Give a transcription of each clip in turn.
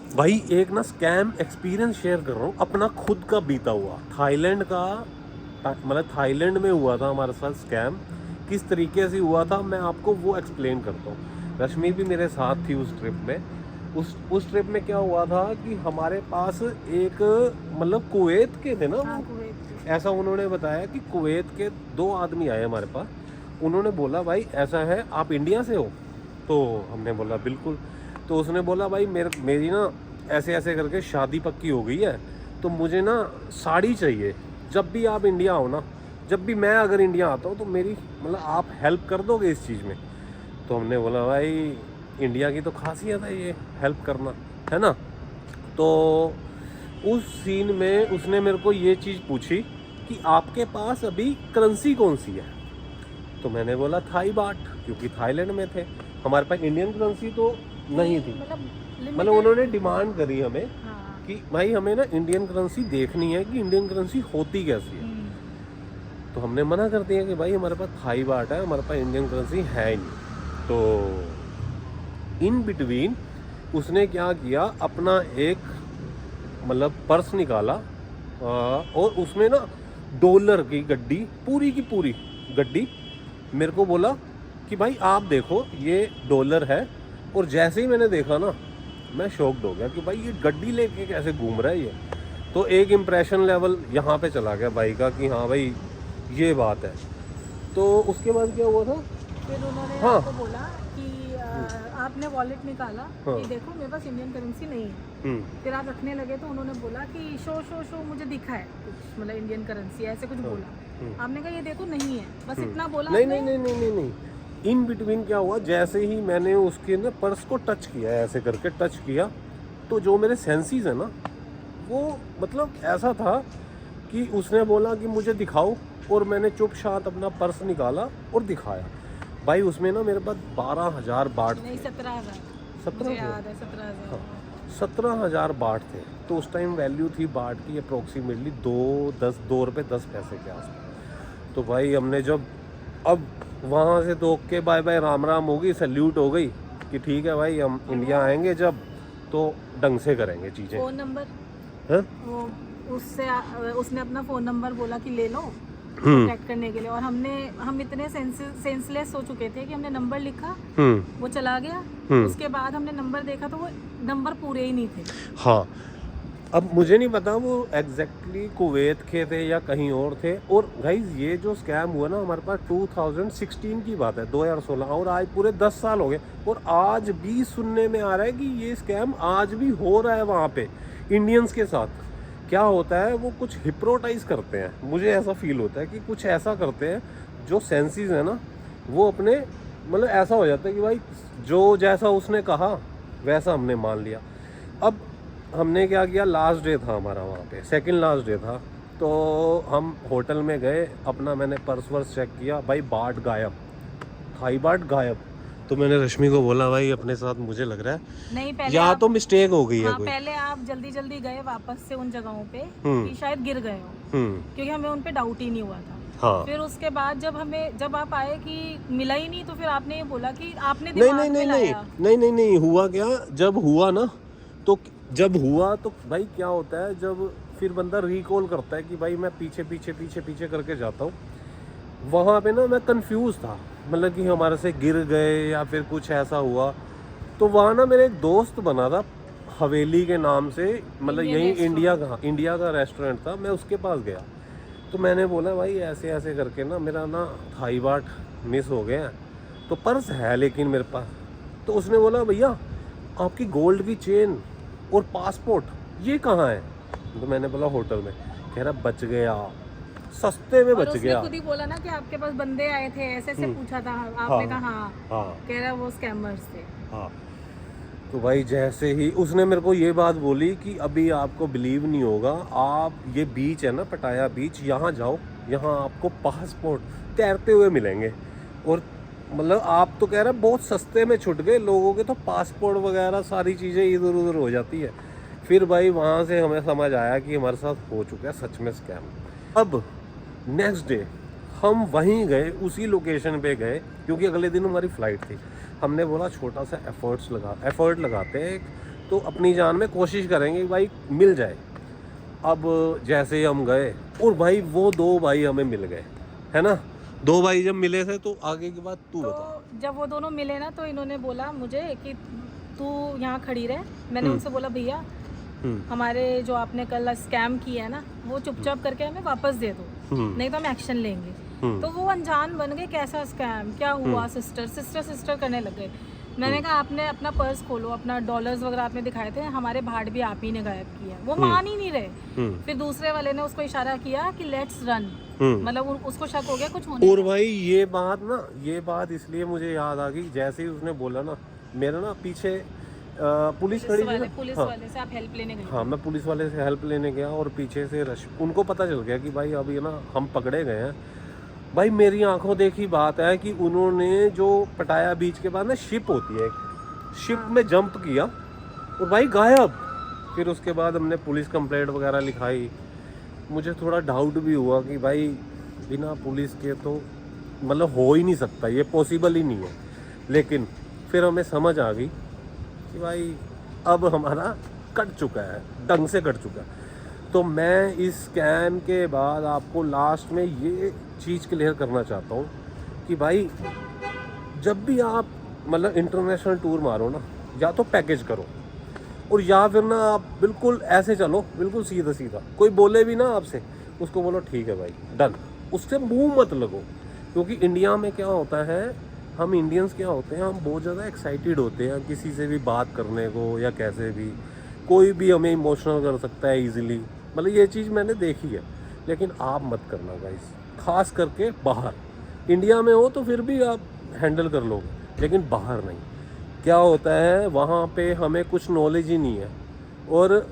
भाई एक ना स्कैम एक्सपीरियंस शेयर कर रहा हूँ, अपना खुद का बीता हुआ थाईलैंड का। मतलब थाईलैंड में हुआ था हमारे साथ स्कैम। किस तरीके से हुआ था मैं आपको वो एक्सप्लेन करता हूँ। रश्मि भी मेरे साथ थी उस ट्रिप में। उस ट्रिप में क्या हुआ था कि हमारे पास एक, मतलब कुवैत के थे ना हाँ वो, कुवैत से। ऐसा उन्होंने बताया कि कुवैत के 2 आदमी आए हमारे पास। उन्होंने बोला भाई ऐसा है, आप इंडिया से हो? तो हमने बोला बिल्कुल। तो उसने बोला भाई मेरी ना ऐसे ऐसे करके शादी पक्की हो गई है, तो मुझे ना साड़ी चाहिए। जब भी आप इंडिया आओ ना, जब भी मैं अगर इंडिया आता हूँ तो मेरी मतलब आप हेल्प कर दोगे इस चीज़ में? तो हमने बोला भाई इंडिया की तो खासियत है ये हेल्प करना, है ना। तो उस सीन में उसने मेरे को ये चीज़ पूछी कि आपके पास अभी करेंसी कौन सी है? तो मैंने बोला थाई बाट, क्योंकि थाईलैंड में थे। हमारे पास इंडियन करेंसी तो नहीं थी। मतलब मतलब लिमिटेड। उन्होंने डिमांड करी हमें हाँ। कि भाई हमें ना इंडियन करेंसी देखनी है कि इंडियन करेंसी होती कैसी है। तो हमने मना कर दिया कि भाई हमारे पास थाई बाट है, हमारे पास इंडियन करेंसी है ही नहीं। तो इन बिटवीन उसने क्या किया, अपना एक मतलब पर्स निकाला, और उसमें ना डॉलर की गड्डी, पूरी की पूरी गड्डी, मेरे को बोला कि भाई आप देखो ये डॉलर है। और जैसे ही मैंने देखा ना, मैं शॉक्ड हो गया कि भाई ये गड्डी लेके कैसे घूम रहा है ये। तो एक इम्प्रेशन लेवल यहाँ पे चला गया भाई का कि हाँ भाई ये बात है। तो उसके बाद क्या हुआ था? फिर उन्होंने हाँ। आपको बोला कि आपने वॉलेट निकाला हाँ। कि देखो मेरे पास इंडियन करेंसी नहीं है। हम्म। फिर आप रखने लगे तो उन्होंने बोला कि शो शो शो मुझे दिखा है कुछ, मतलब इंडियन करेंसी ऐसे कुछ हाँ। बोला। आपने कहा ये देखो नहीं है, बस इतना बोला नहीं आपने। नहीं नहीं नहीं नहीं नहीं, इन बिटवीन क्या हुआ, जैसे ही मैंने उसके ना पर्स को टच किया, ऐसे करके टच किया, तो जो मेरे सेंसेस है ना, वो मतलब ऐसा था कि उसने बोला कि मुझे दिखाओ, और मैंने चुपचाप अपना पर्स निकाला और दिखाया। भाई उसमें ना मेरे पास 12,000 बाट नहीं थे। 17,000। 17 मुझे थे? याद है 17,000। हाँ, 17,000 बाट थे। तो उस टाइम वैल्यू थी बाट की अप्रोक्सीमेटली 2 रुपये 10 पैसे के आसपास। तो भाई हमने जब अब वहाँ से तो okay bye bye Ram Ram हो गई, सैल्यूट हो गई कि ठीक है भाई हम इंडिया आएंगे जब तो ढंग से करेंगे चीज़ें। फ़ोन नंबर हैं? वो उससे उसने अपना फ़ोन नंबर बोला कि ले लो हम्म। कॉन्टैक्ट करने के लिए। और हम इतने सेंसलेस हो चुके थे कि हमने नंबर लिखा, वो चला गया। उसके बाद हमने नंबर देखा तो वो नंबर पूरे ही नहीं थे। हाँ, अब मुझे नहीं पता वो एग्जैक्टली कुवैत के थे या कहीं और थे। और गाइज ये जो स्कैम हुआ ना हमारे पास 2016 की बात है, 2016, और आज पूरे 10 साल हो गए। और आज भी सुनने में आ रहा है कि ये स्कैम आज भी हो रहा है वहाँ पे इंडियंस के साथ। क्या होता है, वो कुछ हिप्नोटाइज करते हैं, मुझे ऐसा फील होता है कि कुछ ऐसा करते हैं जो सेंसेस है ना, वो अपने मतलब ऐसा हो जाता है कि भाई जो जैसा उसने कहा वैसा हमने मान लिया। अब हमने क्या किया, लास्ट डे था हमारा वहाँ पे, सेकंड लास्ट डे था। तो हम होटल में गए, अपना मैंने पर्स वर्स चेक किया, भाई बाट गायब, थाई बाट गायब। तो मैंने रश्मि को बोला भाई अपने साथ मुझे लग रहा है नहीं पहले या आप, तो मिस्टेक हो गई है हाँ कोई। पहले आप जल्दी जल्दी गए वापस से उन जगहों पे हम्म। कि शायद गिर गए हो, क्योंकि हमें उन पे डाउट ही नहीं हुआ था। हाँ। फिर उसके बाद जब आप आए कि मिला ही नहीं, तो फिर आपने ये बोला कि आपने नहीं दिमाग नहीं में नहीं नहीं लाया। नहीं नहीं नहीं, हुआ क्या, जब हुआ ना, तो जब हुआ तो भाई क्या होता है, जब फिर बंदा रिकॉल करता है कि भाई मैं पीछे पीछे पीछे पीछे करके जाता हूँ। वहाँ पे ना मैं कंफ्यूज था, मतलब कि हमारे से गिर गए या फिर कुछ ऐसा हुआ। तो वहाँ ना मेरे एक दोस्त बना था हवेली के नाम से, मतलब इंडियन यही रेस्टोरेंट। इंडिया का रेस्टोरेंट था। मैं उसके पास गया तो मैंने बोला भाई ऐसे ऐसे करके ना मेरा ना थाई बाट मिस हो गया है, तो पर्स है लेकिन मेरे पास। तो उसने बोला भैया आपकी गोल्ड की चेन और पासपोर्ट ये कहाँ है? तो मैंने बोला होटल में। कह रहा बच गया, सस्ते में और बच उसने गया। खुद ही बोला ना कि आपके पास बंदे आए थे, ऐसे ऐसे पूछा था। आपने हाँ। कहा हाँ। हाँ। कह रहा वो स्कैमर्स थे। हाँ। तो भाई जैसे ही उसने मेरे को ये बात बोली कि अभी आपको बिलीव नहीं होगा, आप ये बीच है ना पटाया बीच, यहाँ जाओ, यहाँ आपको पासपोर्ट तैरते हुए मिलेंगे। और मतलब आप तो कह रहे हैं बहुत सस्ते में छुट गए, लोगों के तो पासपोर्ट वगैरह सारी चीज़ें इधर उधर हो जाती है। फिर भाई वहाँ से हमें समझ आया कि हमारे साथ हो चुका है सच में स्कैम। अब नेक्स्ट डे हम वहीं गए, उसी लोकेशन पे गए, क्योंकि अगले दिन हमारी फ़्लाइट थी। हमने बोला छोटा सा एफर्ट लगाते हैं, तो अपनी जान में कोशिश करेंगे कि भाई मिल जाए। अब जैसे ही हम गए और भाई वो 2 भाई हमें मिल गए, है ना। 2 भाई जब मिले थे तो आगे की बात तू बता। तो जब वो दोनों मिले ना तो इन्होंने बोला मुझे कि तू यहाँ खड़ी रहे। मैंने उनसे बोला भैया हमारे जो आपने कल स्कैम किया है ना वो चुपचाप करके हमें वापस दे दो, नहीं तो हम एक्शन लेंगे। तो वो अनजान बन गए, कैसा स्कैम, क्या हुआ, सिस्टर करने लग गए। मैंने कहा आपने अपना पर्स खोलो, अपना डॉलर्स वगैरह आपने दिखाए थे, हमारे भाड़ भी आप ही ने गायब किया। वो मान ही नहीं रहे। फिर दूसरे वाले ने उसको इशारा किया कि लेट्स रन, मतलब उसको शक हो गया कुछ होने। और भाई ये बात इसलिए मुझे याद आ गई, जैसे ही उसने बोला ना, मेरा ना पीछे पुलिस खड़ी थी ना, पुलिस हाँ, वाले से आप हेल्प लेने गए? हाँ, मैं पुलिस वाले से हेल्प लेने गया और पीछे से रश, उनको पता चल गया कि भाई अभी ना हम पकड़े गए हैं। भाई मेरी आंखों देखी बात है कि उन्होंने जो पटाया बीच के बाद ना शिप होती है, शिप में जंप किया और भाई गायब। फिर उसके बाद हमने पुलिस कंप्लेंट वगैरह लिखाई। मुझे थोड़ा डाउट भी हुआ कि भाई बिना पुलिस के तो मतलब हो ही नहीं सकता, ये पॉसिबल ही नहीं है। लेकिन फिर हमें समझ आ गई कि भाई अब हमारा कट चुका है, ढंग से कट चुका है। तो मैं इस स्कैम के बाद आपको लास्ट में ये चीज़ क्लियर करना चाहता हूँ कि भाई जब भी आप मतलब इंटरनेशनल टूर मारो ना, या तो पैकेज करो और या फिर ना आप बिल्कुल ऐसे चलो, बिल्कुल सीधा सीधा। कोई बोले भी ना आपसे, उसको बोलो ठीक है भाई डन, उससे मुंह मत लगो। क्योंकि इंडिया में क्या होता है, हम इंडियंस क्या होते हैं, हम बहुत ज़्यादा एक्साइटेड होते हैं किसी से भी बात करने को, या कैसे भी कोई भी हमें इमोशनल कर सकता है इजीली। मतलब ये चीज़ मैंने देखी है। लेकिन आप मत करना गाइस, खास करके बाहर। इंडिया में हो तो फिर भी आप हैंडल कर लोगे, लेकिन बाहर नहीं। क्या होता है वहाँ पे हमें कुछ नॉलेज ही नहीं है। और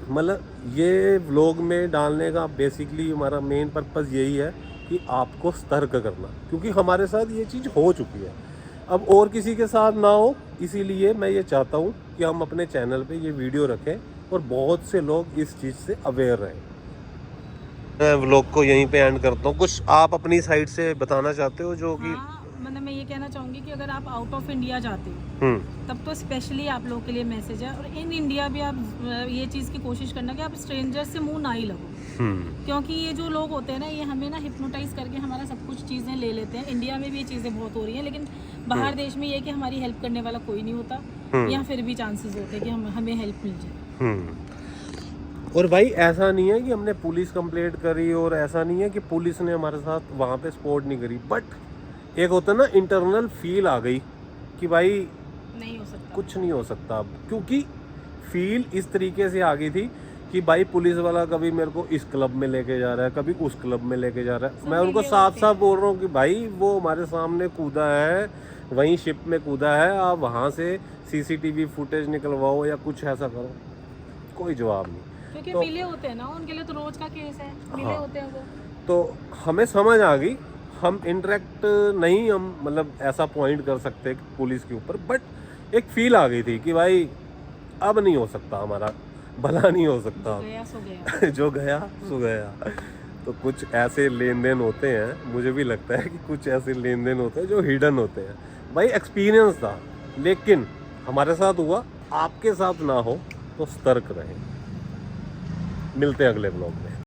मतलब ये व्लॉग में डालने का बेसिकली हमारा मेन पर्पज़ यही है कि आपको सतर्क करना, क्योंकि हमारे साथ ये चीज़ हो चुकी है। अब और किसी के साथ ना हो, इसीलिए मैं ये चाहता हूँ कि हम अपने चैनल पे ये वीडियो रखें और बहुत से लोग इस चीज़ से अवेयर रहें। मैं व्लॉग को यहीं पे एंड करता हूँ। कुछ आप अपनी साइड से बताना चाहते हो जो कि मतलब मैं ये कहना चाहूँगी कि अगर आप आउट ऑफ इंडिया जाते हो तब तो स्पेशली आप लोगों के लिए मैसेज है। और इन इंडिया भी आप ये चीज़ की कोशिश करना कि आप स्ट्रेंजर से मुंह ना ही लगो। क्योंकि ये जो लोग होते हैं ना, ये हमें ना हिप्नोटाइज करके हमारा सब कुछ चीज़ें ले लेते हैं। इंडिया में भी ये चीज़ें बहुत हो रही हैं, लेकिन बाहर देश में ये कि हमारी हेल्प करने वाला कोई नहीं होता, या फिर भी चांसेस होते हैं कि हमें हेल्प मिल जाए। और भाई ऐसा नहीं है कि हमने पुलिस कंप्लेंट करी, और ऐसा नहीं है कि पुलिस ने हमारे साथ वहाँ पे सपोर्ट नहीं करी, बट एक होता है ना इंटरनल फील आ गई कि भाई नहीं हो सकता, कुछ नहीं हो सकता अब। क्योंकि फील इस तरीके से आ गई थी कि भाई पुलिस वाला कभी मेरे को इस क्लब में लेके जा रहा है, कभी उस क्लब में लेके जा रहा है। मैं उनको साफ साफ बोल रहा हूँ कि भाई वो हमारे सामने कूदा है, वहीं शिप में कूदा है, आप वहाँ से सीसीटीवी फुटेज निकलवाओ या कुछ ऐसा करो, कोई जवाब नहीं। क्योंकि मिले होते हैं ना, उनके लिए तो रोज का केस है, मिले होते हैं वो। तो हमें समझ आ गई, हम इंटरेक्ट नहीं, हम मतलब ऐसा पॉइंट कर सकते पुलिस के ऊपर, बट एक फील आ गई थी कि भाई अब नहीं हो सकता, हमारा भला नहीं हो सकता, गया सो गया। जो गया सो गया। तो कुछ ऐसे लेन देन होते हैं, मुझे भी लगता है कि कुछ ऐसे लेन देन होते हैं जो हिडन होते हैं। भाई एक्सपीरियंस था, लेकिन हमारे साथ हुआ, आपके साथ ना हो तो सतर्क रहें। मिलते हैं अगले ब्लॉग में।